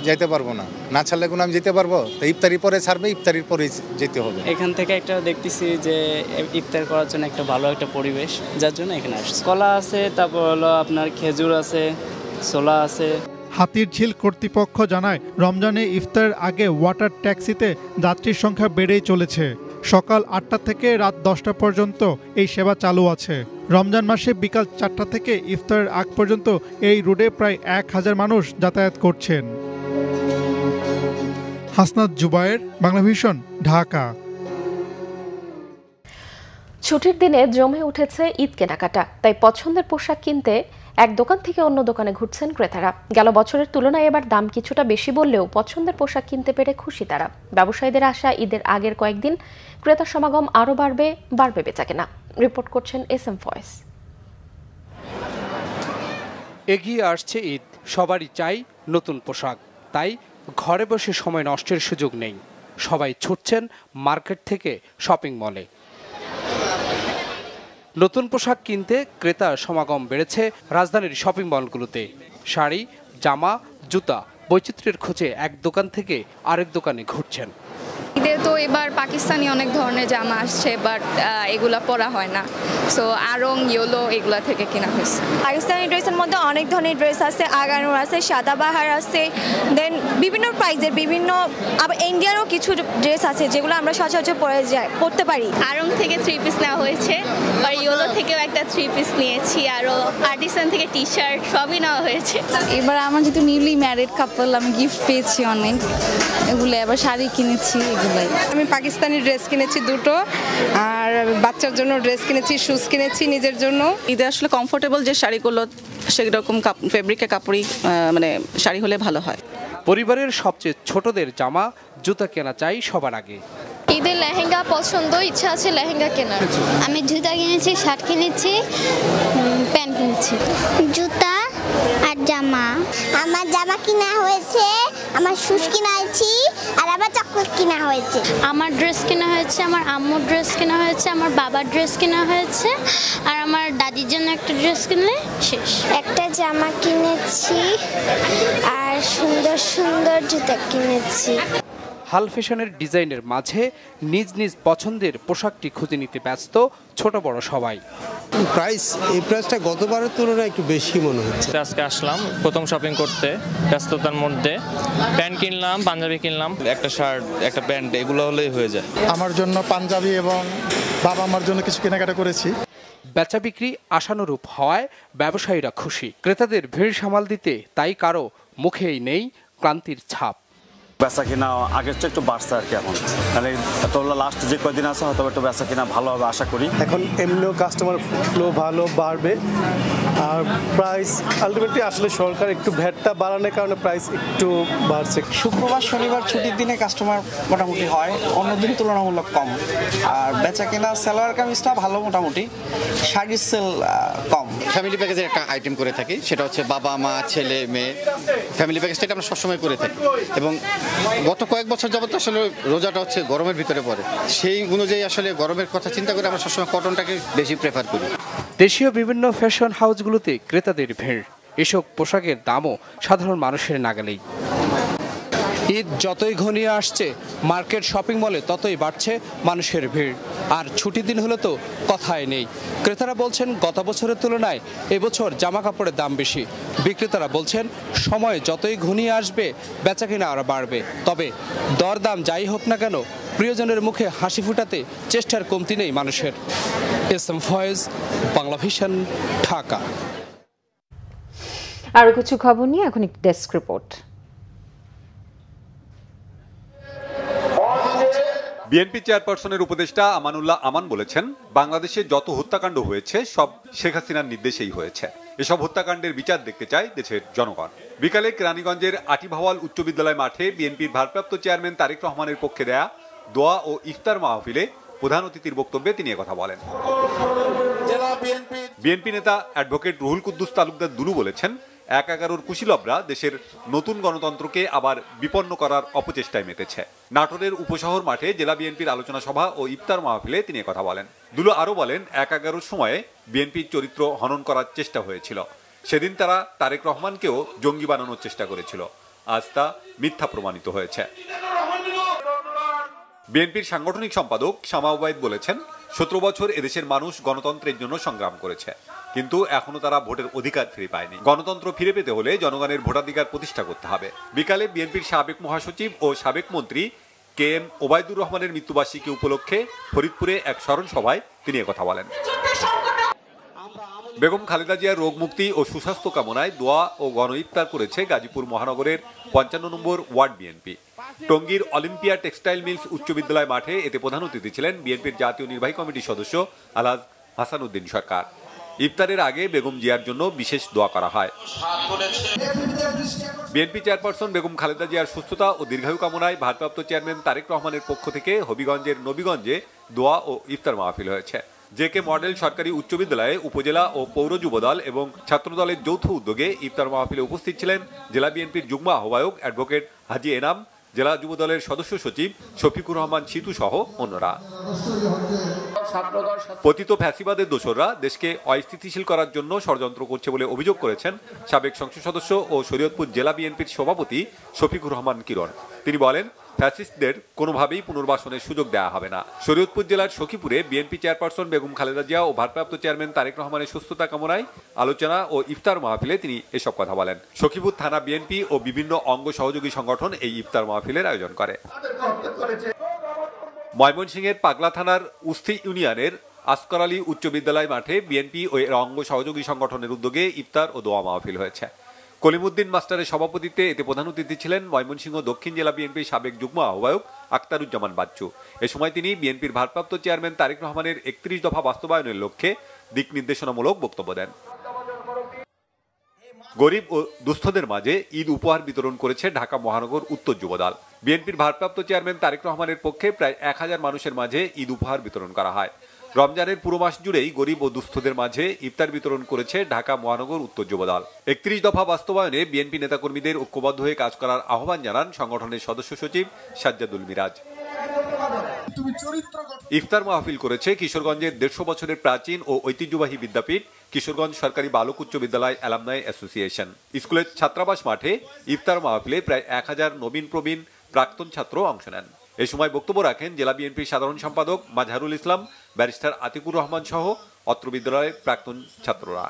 যেতে পারবো না, না ছাড়লে কোনো আমি যেতে পারবো? তো ইফতারি পরে ছাড়বে, ইফতারির পরে যেতে হবে। এখান থেকে একটা দেখতেছি যে ইফতার করার জন্য একটা ভালো একটা পরিবেশ, যার জন্য এখানে আসছে। কলা আছে, তারপর হলো আপনার খেজুর আছে, ছোলা আছে। হাতিরঝিল কর্তৃপক্ষ জানায়, রমজানে ইফতারের আগে ওয়াটার ট্যাক্সিতে যাত্রীর সংখ্যা বেড়েই চলেছে। সকাল 8টা থেকে রাত 10টা পর্যন্ত এই সেবা চালু আছে। রমজান মাসে বিকাল 4টা থেকে ইফতারের আগ পর্যন্ত এই রুটে প্রায় 1000 মানুষ যাতায়াত করছেন। হাসনাত জুবায়ের, বাংলাভিশন, ঢাকা। ছুটির দিনে জমে উঠেছে ঈদ কেনাকাটা। তাই পছন্দের পোশাক কিনতে এক দোকান থেকে অন্য দোকানে ঘুরছেন ক্রেতারা। গেল বছরের তুলনায় এবার দাম কিছুটা বেশি বললেও পছন্দের পোশাক কিনতে পেরে খুশি তারা। ব্যবসায়ীদের আশা, ঈদের আগের কয়েকদিন ক্রেতার সমাগম আরও বাড়বে বেচাকেনা। রিপোর্ট করছেন SM ফয়েজ। এগিয়ে আসছে ঈদ, সবারই চাই নতুন পোশাক। তাই ঘরে বসে সময় নষ্টের সুযোগ নেই, সবাই ছুটছেন মার্কেট থেকে শপিং মলে। নতুন পোশাক কিনতে ক্রেতার সমাগম বেড়েছে রাজধানীর শপিং মলগুলোতে। শাড়ি, জামা, জুতা বৈচিত্র্যের খোঁজে এক দোকান থেকে আরেক দোকানে ঘুরছেন। ঈদে তো এবার পাকিস্তানি অনেক ধরনের জামা আসছে, বাট এগুলা পরা হয় না, সো আরং, ইয়েলো এগুলা থেকে কেনা হয়েছে। পাকিস্তানি ড্রেসের মধ্যে অনেক ধরনের ড্রেস আছে, আগানুর আছে, সাদাবাহার আছে, দেন বিভিন্ন প্রাইজের বিভিন্ন, আবার ইন্ডিয়ানও কিছু ড্রেস আছে যেগুলো আমরা সচরাচর পরতে পারি। আরং থেকে 3 পিস নেওয়া হয়েছে, আর ইয়েলো থেকেও একটা 3 পিস নিয়েছি, আরও আর্টিসান থেকে টি শার্ট সবই নেওয়া হয়েছে। এবার আমার যেহেতু নিউলি ম্যারিড কাপল, আমি গিফট পেয়েছি অনেক, এগুলো আবার শাড়ি কিনেছি। আমি পাকিস্তানি ড্রেস কিনেছি 2টো, আর বাচ্চার জন্য ড্রেস কিনেছি, শুজ কিনেছি নিজের জন্য। ঈদে আসলে কমফোর্টেবল যে শাড়িগুলো সেরকম ফেব্রিকের কাপড়ই মানে শাড়ি হলে ভালো হয়। পরিবারের সবচেয়ে ছোটদের জামা, জুতা কেনা চাই সবার আগে। ঈদের লেহেঙ্গা পছন্দ, ইচ্ছা আছে লেহেঙ্গা কেনার। আমি জুতা কিনেছি, শার্ট কিনেছি, প্যান্ট কিনেছি, জুতা আর জামা। আমার জামা কিনা হয়েছে, আমার শুজ কিনা হয়েছে, আর আবার চকলেট কিনা হয়েছে। আমার ড্রেস কেনা হয়েছে, আমার আম্মুর ড্রেস কেনা হয়েছে, আমার বাবার ড্রেস কেনা হয়েছে, আর আমার দাদির জন্য একটা ড্রেস কিনলে শেষ। একটা জামা কিনেছি আর সুন্দর সুন্দর জুতা কিনেছি। হাল ফ্যাশনের ডিজাইনের মাঝে নিজ নিজ পছন্দের পোশাকটি খুঁজে নিতে ব্যস্ত ছোট বড় সবাই। এই প্রাইসটা গতবারের তুলনায় একটু বেশি মনে হচ্ছে। আজকে আসলাম প্রথম শপিং করতে, ব্যস্ততার মধ্যে প্যান্ট কিনলাম, পাঞ্জাবি কিনলাম, একটা শার্ট, একটা প্যান্ট, এগুলো হলেই হয়ে যায়। আমার জন্য পাঞ্জাবি এবং বাবা মার জন্য কিছু কেনাকাটা করেছি। বেচা বিক্রি আশানুরূপ হওয়ায় ব্যবসায়ীরা খুশি। ক্রেতাদের ভিড় সামাল দিতে তাই কারো মুখেই নেই ক্লান্তির ছাপ। বেচা কিনা আগের চেয়ে একটু বাড়ছে আর কি, এখন মানে লাস্ট যে কয়েকদিন আছে হয়তো একটু বেচা কিনা ভালো হবে আশা করি। এখন এমনিও কাস্টমার ফ্লো ভালো বাড়বে, আর প্রাইস আলটিমেটলি আসলে সরকার একটু ভ্যাটটা বাড়ানোর কারণে প্রাইস একটু বাড়ছে। শুক্রবার শনিবার ছুটির দিনে কাস্টমার মোটামুটি হয়, অন্যদিন তুলনামূলক কম। আর বেচা কেনা সালোয়ার কামিজটা ভালো, মোটামুটি শাড়ির সেল কম। ফ্যামিলি প্যাকেজের একটা আইটেম করে থাকি, সেটা হচ্ছে বাবা মা ছেলে মেয়ে ফ্যামিলি প্যাকেজটা আমরা সবসময় করে থাকি। এবং গত কয়েক বছর যাবত আসলে রোজাটা হচ্ছে গরমের ভিতরে পড়ে, সেই অনুযায়ী আসলে গরমের কথা চিন্তা করে আমরা সবসময় কটনটাকে বেশি প্রেফার করি। দেশীয় বিভিন্ন ফ্যাশন হাউসগুলোতে ক্রেতাদের ভিড়, এসব পোশাকের দামও সাধারণ মানুষের নাগালেই। ঈদ যতই ঘনিয়ে আসছে, মার্কেট শপিং মলে ততই বাড়ছে মানুষের ভিড়। আর ছুটির দিন হলে তো কথাই নেই। ক্রেতারা বলছেন গত বছরের তুলনায় এবছর জামা কাপড়ের দাম বেশি। বিক্রেতারা বলছেন সময় যতই ঘনিয়ে আসবে বেচাকেনা আরও বাড়বে। তবে দরদাম যাই হোক না কেন, প্রিয়জনের মুখে হাসি ফুটাতে চেষ্টার কমতি নেই মানুষের। এসএম ফয়েজ, বাংলা ভিশন, ঢাকা। আরও কিছু খবর নিয়ে এখন একটি ডেস্ক রিপোর্ট। বিএনপি চেয়ারপারসনের উপদেষ্টা আমানুল্লাহ আমান বলেছেন, বাংলাদেশে যত হত্যাকাণ্ড হয়েছে সব শেখ হাসিনার নির্দেশেই হয়েছে। এসব হত্যাকাণ্ডের বিচার দেখতে চায় দেশের জনগণ। বিকালে কেরানীগঞ্জের আটিভাওয়াল উচ্চ বিদ্যালয় মাঠে বিএনপির ভারপ্রাপ্ত চেয়ারম্যান তারেক রহমানের পক্ষে দেয়া দোয়া ও ইফতার মাহফিলে প্রধান অতিথির বক্তব্যে তিনি একথা বলেন। বিএনপি নেতা অ্যাডভোকেট রুহুল কুদ্দুস তালুকদার দুলু বলেছেন, ১/১১-র কুশীলবরা দেশের নতুন গণতন্ত্রকে আবার বিপন্ন করার অপচেষ্টায় মেতেছে। নাটোরের উপশহর মাঠে জেলা বিএনপির আলোচনা সভা ও ইফতার মাহফিলে তিনি কথা বলেন। দুলু আরও বলেন, ১/১১-র সময়ে বিএনপির চরিত্র হনন করার চেষ্টা হয়েছিল। সেদিন তারা তারেক রহমানকেও জঙ্গি বানানোর চেষ্টা করেছিল। আজ তা মিথ্যা প্রমাণিত হয়েছে। বিএনপির সাংগঠনিক সম্পাদক শামা ওবায়দ বলেছেন, ১৭ বছর এদেশের মানুষ গণতন্ত্রের জন্য সংগ্রাম করেছে, কিন্তু এখনো তারা ভোটের অধিকার ফিরে পায়নি। গণতন্ত্র ফিরে পেতে হলে জনগণের ভোটাধিকার প্রতিষ্ঠা করতে হবে। বিকালে বিএনপির সাবেক মহাসচিব ও সাবেক মন্ত্রী কে এম ওবায়দুর রহমানের মৃত্যুবার্ষিকী উপলক্ষে ফরিদপুরে এক স্মরণ সভায় তিনি একথা বলেন। বেগম খালেদা জিয়ার রোগ মুক্তি ও সুস্বাস্থ্য কামনায় দোয়া ও গণ ইফতার করেছে গাজীপুর মহানগরের ৫৫ নম্বর ওয়ার্ড বিএনপি। টঙ্গীর অলিম্পিয়া টেক্সটাইল মিলস উচ্চ বিদ্যালয় মাঠে এতে প্রধান অতিথি ছিলেন বিএনপির জাতীয় নির্বাহী কমিটির সদস্য আলহাজ হাসান উদ্দিন সরকার। ইফতারের আগে বেগম জিয়ার জন্য বিশেষ দোয়া করা হয়। বিএনপি চেয়ারপারসন বেগম খালেদা জিয়ার সুস্থতা ও দীর্ঘায়ু কামনায় ভারপ্রাপ্ত চেয়ারম্যান তারেক রহমানের পক্ষ থেকে হবিগঞ্জের নবীগঞ্জে দোয়া ও ইফতার মাহফিল হয়েছে। জেকে মডেল সরকারি উচ্চ বিদ্যালয়ে উপজেলা ও পৌর যুবদল এবং ছাত্রদলের যৌথ উদ্যোগে ইফতার মাহফিলে উপস্থিত ছিলেন জেলা বিএনপির যুগ্ম আহ্বায়ক অ্যাডভোকেট হাজি এনাম, জেলা যুবদলের সদস্য সচিব শফিকুর রহমান সিতু সহ অন্যরা। পতিত ফ্যাসিবাদের দোসররা দেশকে অস্থিতিশীল করার জন্য ষড়যন্ত্র করছে বলে অভিযোগ করেছেন সাবেক সংসদ সদস্য ও শরীয়তপুর জেলা বিএনপির সভাপতি শফিকুর রহমান কিরণ। তিনি বলেন, ফ্যাসিস্টদের কোনোভাবেই পুনর্বাসনের সুযোগ দেওয়া হবে না। শরীয়তপুর জেলার সখীপুরে বিএনপি চেয়ারপারসন বেগম খালেদা জিয়া ও ভারপ্রাপ্ত চেয়ারম্যান তারেক রহমানের সুস্থতা কামনায় আলোচনা ও ইফতার মাহফিলে তিনি এসব কথা বলেন। সখীপুর থানা বিএনপি ও বিভিন্ন অঙ্গ সহযোগী সংগঠন এই ইফতার মাহফিলের আয়োজন করে। ময়মনসিংহের পাগলা থানার উস্থি ইউনিয়নের আসকার আলী উচ্চ বিদ্যালয় মাঠে বিএনপি ও এর অঙ্গ সহযোগী সংগঠনের উদ্যোগে ইফতার ও দোয়া মাহফিল হয়েছে। কলিমুদ্দিন মাস্টারের সভাপতিত্বে এতে প্রধান অতিথি ছিলেন ময়মনসিংহ দক্ষিণ জেলা বিএনপির সাবেক যুগ্ম আহ্বায়ক আক্তারুজ্জামান বাচ্চু। এ সময় তিনি বিএনপির ভারপ্রাপ্ত চেয়ারম্যান তারেক রহমানের 31 দফা বাস্তবায়নের লক্ষ্যে দিক নির্দেশনামূলক বক্তব্য দেন। গরিব ও দুস্থদের মাঝে ঈদ উপহার বিতরণ করেছে ঢাকা মহানগর উত্তর যুবদল। বিএনপির ভারপ্রাপ্ত চেয়ারম্যান তারেক রহমানের পক্ষে প্রায় 1000 মানুষের মাঝে ঈদ উপহার বিতরণ করা হয়। রমজানের পুরো মাস জুড়েই গরিব ও দুস্থদের মাঝে ইফতার বিতরণ করেছে ঢাকা মহানগর উত্তর যুবদল। 31 দফা বাস্তবায়নে বিএনপি নেতাকর্মীদের ঐক্যবদ্ধ হয়ে কাজ করার আহ্বান জানান সংগঠনের সদস্য সচিব সাজ্জাদুল মিরাজ। ইফতার মাহফিল করেছে কিশোরগঞ্জের 150 বছরের প্রাচীন ও ঐতিহ্যবাহী বিদ্যাপীঠ কিশোরগঞ্জ সরকারি বালক উচ্চ বিদ্যালয় অ্যালামনাই অ্যাসোসিয়েশন। স্কুলের ছাত্রাবাস মাঠে ইফতার মাহফিলে প্রায় 1000 নবীন প্রবীণ প্রাক্তন ছাত্র অংশ নেন। এ সময় বক্তব্য রাখেন জেলা বিএনপির সাধারণ সম্পাদক মাজহারুল ইসলাম, ব্যারিস্টার আতিকুর রহমান সহ অত্র বিদ্যালয়ের প্রাক্তন ছাত্ররা।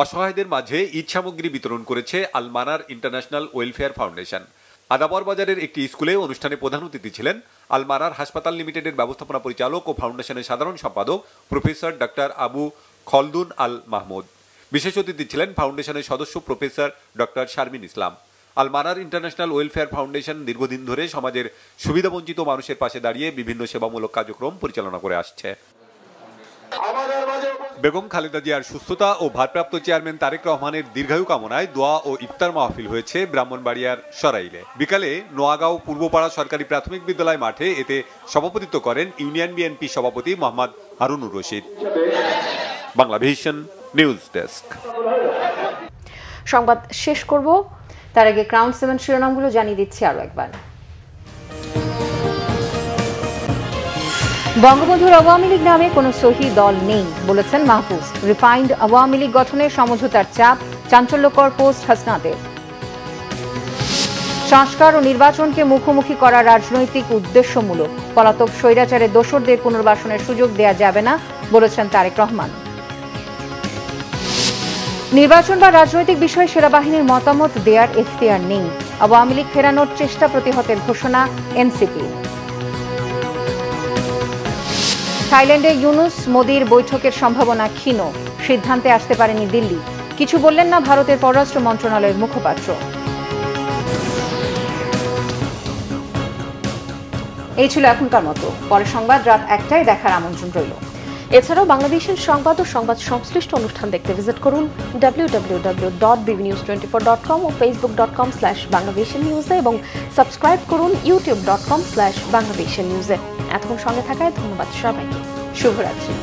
অসহায়দের মাঝে ঈদ সামগ্রী বিতরণ করেছে আল মানার ইন্টারন্যাশনাল ওয়েলফেয়ার ফাউন্ডেশন। আদাবর বাজারের একটি স্কুলে অনুষ্ঠানে প্রধান অতিথি ছিলেন আল মানার হাসপাতাল লিমিটেডের ব্যবস্থাপনা পরিচালক ও ফাউন্ডেশনের সাধারণ সম্পাদক প্রফেসর ডক্টর আবু খলদুন আল মাহমুদ। বিশেষ অতিথি ছিলেন ফাউন্ডেশনের সদস্য প্রফেসর ডক্টর শারমিন ইসলাম। আল মানার ইন্টারন্যাশনাল ওয়েলফেয়ার ফাউন্ডেশন দীর্ঘদিন ধরে সমাজের সুবিধাবঞ্চিত মানুষের পাশে দাঁড়িয়ে বিভিন্ন সেবামূলক কার্যক্রম পরিচালনা করে আসছে। বেগম খালেদা জিয়ার সুস্থতা ও ভারপ্রাপ্ত চেয়ারম্যান তারেক রহমানের দীর্ঘায়ু কামনায় দোয়া ও ইফতার মাহফিল হয়েছে ব্রাহ্মণবাড়িয়ার সরাইলে। বিকালে নোয়াগাঁও পূর্বপাড়া সরকারি প্রাথমিক বিদ্যালয় মাঠে এতে সভাপতিত্ব করেন ইউনিয়ন বিএনপি সভাপতি মোহাম্মদ হারুনুর রশিদ। Banglavision news desk. সংবাদ শেষ করব, তার আগে ক্রাউন 7 শিরোনামগুলো জানিয়ে দিচ্ছি আরো একবার। বঙ্গবন্ধুর আওয়ামী লীগ নামে কোনো সহি দল নেই বলেছেন মাহফুজ। রিফাইন্ড আওয়ামী লীগ গঠনের সমঝোতার চাপ, চাঞ্চল্যকর পোস্ট হাসনাতের। সংস্কার ও নির্বাচনকে মুখোমুখি করা রাজনৈতিক উদ্দেশ্যমূলক, পলাতক স্বৈরাচারের দোসরদের পুনর্বাসনের সুযোগ দেয়া যাবে না বলেছেন তারেক রহমান। নির্বাচন বা রাজনৈতিক বিষয়ে সেনাবাহিনীর মতামত দেওয়ার এখতিয়ার নেই, আওয়ামী লীগ ফেরানোর চেষ্টা প্রতিহতের ঘোষণা এনসিপি। থাইল্যান্ডে ইউনুস মোদির বৈঠকের সম্ভাবনা ক্ষীণ, সিদ্ধান্তে আসতে পারেনি দিল্লি। কিছু বললেন না ভারতের পররাষ্ট্র মন্ত্রণালয়ের মুখপাত্র। এই ছিল এখনকার মতো, পরে সংবাদ রাত 1টায় দেখার আমন্ত্রণ রইল। এছাড়াও বাংলাদেশের সংবাদ ও সংবাদ সংশ্লিষ্ট অনুষ্ঠান দেখতে ভিজিট করুন www.bbnews24.com ও facebook.com/banglavishnnews এবং সাবস্ক্রাইব করুন youtube.com/banglavishnnews। এতক্ষণ সঙ্গে থাকায় ধন্যবাদ সবাইকে। শুভরাত্রি।